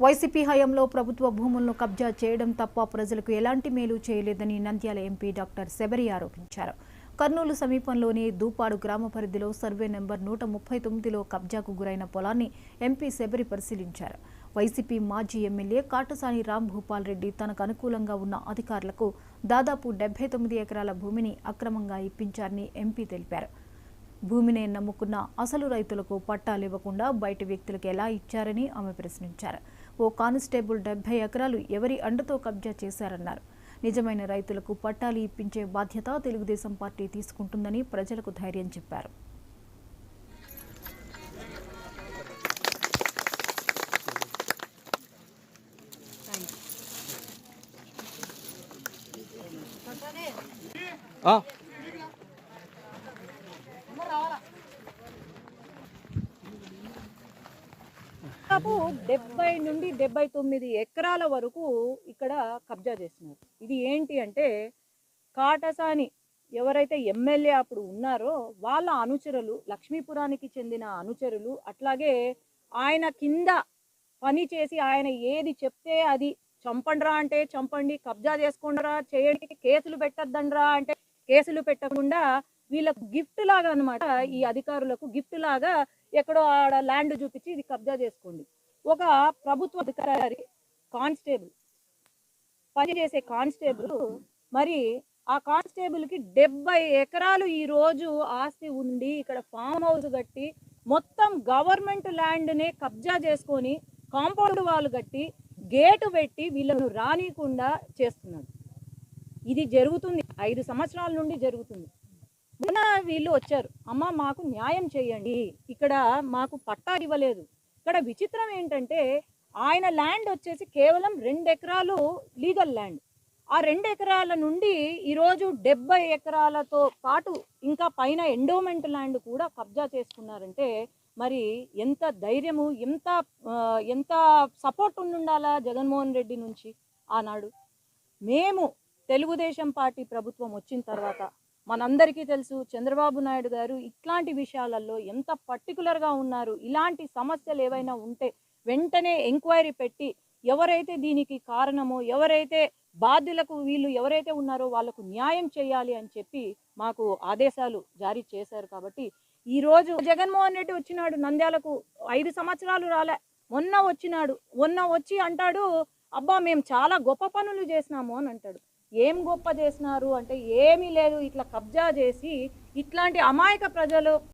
YCP హయాంలో ప్రభుత్వ భూములను కబ్జా చేయడం తప్ప ప్రజలకు ఎలాంటి మేలు చేయలేదని నంద్యాల ఎంపీ డాక్టర్ శబరి ఆరోపించారు. కర్నూలు సమీపంలోని దూపాడు గ్రామ పరిధిలో సర్వే నెంబర్ 139లో కబ్జాకు గురైన పొలాన్ని ఎంపీ శబరి పరిశీలించారు. వైసీపీ మాజీ ఎమ్మెల్యే కాటసాని రాంభూపాల్ రెడ్డి తనకు అనుకూలంగా ఉన్న అధికారులకు దాదాపు 79 ఎకరాల భూమిని అక్రమంగా ఇప్పించారని ఎంపీ తెలిపారు. భూమిని నమ్ముకున్న అసలు రైతులకు పట్టాలివ్వకుండా బయట వ్యక్తులకు ఎలా ఇచ్చారని ఆమె ప్రశ్నించారు. ఓ కానిస్టేబుల్ 70 ఎకరాలు ఎవరి అండతో కబ్జా చేశారన్నారు. నిజమైన రైతులకు పట్టాలు ఇప్పించే బాధ్యత తెలుగుదేశం పార్టీ తీసుకుంటుందని ప్రజలకు ధైర్యం చెప్పారు. దాదాపు 70 నుండి 79 ఎకరాల వరకు ఇక్కడ కబ్జా చేస్తున్నారు. ఇది ఏంటి అంటే కాటసాని ఎవరైతే ఎమ్మెల్యే అప్పుడు ఉన్నారో వాళ్ళ అనుచరులు, లక్ష్మీపురానికి చెందిన అనుచరులు, అట్లాగే ఆయన కింద పని చేసి ఆయన ఏది చెప్తే అది చంపండ్రా అంటే చంపండి, కబ్జా చేసుకోండిరా చేయండి, కేసులు పెట్టద్దండ్రా అంటే కేసులు పెట్టకుండా వీళ్ళకు గిఫ్ట్ లాగా అనమాట. ఈ అధికారులకు గిఫ్ట్ లాగా ఎక్కడో ఆడ ల్యాండ్ చూపించి ఇది కబ్జా చేసుకోండి. ఒక ప్రభుత్వ అధికారి కానిస్టేబుల్ పనిచేసే కానిస్టేబుల్, మరి ఆ కానిస్టేబుల్ కి 70 ఎకరాలు ఈ రోజు ఆస్తి ఉండి ఇక్కడ ఫామ్ హౌస్ కట్టి మొత్తం గవర్నమెంట్ ల్యాండ్ నే కబ్జా చేసుకొని కాంపౌండ్ వాళ్ళు కట్టి గేటు పెట్టి వీళ్ళను రానికుండా చేస్తున్నాడు. ఇది జరుగుతుంది, 5 సంవత్సరాల నుండి జరుగుతుంది. మొన్న వీళ్ళు వచ్చారు, అమ్మ మాకు న్యాయం చేయండి, ఇక్కడ మాకు పట్టా ఇవ్వలేదు. ఇక్కడ విచిత్రం ఏంటంటే ఆయన ల్యాండ్ వచ్చేసి కేవలం 2 ఎకరాలు లీగల్ ల్యాండ్. ఆ 2 ఎకరాల నుండి ఈరోజు 70 ఎకరాలతో పాటు ఇంకా పైన ఎండోమెంట్ ల్యాండ్ కూడా కబ్జా చేసుకున్నారంటే మరి ఎంత ధైర్యము, ఎంత సపోర్ట్ ఉండాలా జగన్మోహన్ రెడ్డి నుంచి. ఆనాడు మేము తెలుగుదేశం పార్టీ ప్రభుత్వం వచ్చిన తర్వాత మనందరికీ తెలుసు చంద్రబాబు నాయుడు గారు ఇట్లాంటి విషయాలలో ఎంత పర్టికులర్గా ఉన్నారు. ఇలాంటి సమస్యలు ఏవైనా ఉంటే వెంటనే ఎంక్వైరీ పెట్టి ఎవరైతే దీనికి కారణమో, ఎవరైతే బాధ్యులకు వీళ్ళు ఎవరైతే ఉన్నారో వాళ్ళకు న్యాయం చేయాలి అని చెప్పి మాకు ఆదేశాలు జారీ చేశారు. కాబట్టి ఈరోజు జగన్మోహన్ రెడ్డి వచ్చినాడు నంద్యాలకు, 5 సంవత్సరాలు రాలే, మొన్న వచ్చినాడు. మొన్న వచ్చి అంటాడు, అబ్బా మేము చాలా గొప్ప పనులు చేసినాము అని అంటాడు. ఏం గొప్ప చేసినారు అంటే ఏమీ లేదు, ఇట్లా కబ్జా చేసి ఇట్లాంటి అమాయక ప్రజలు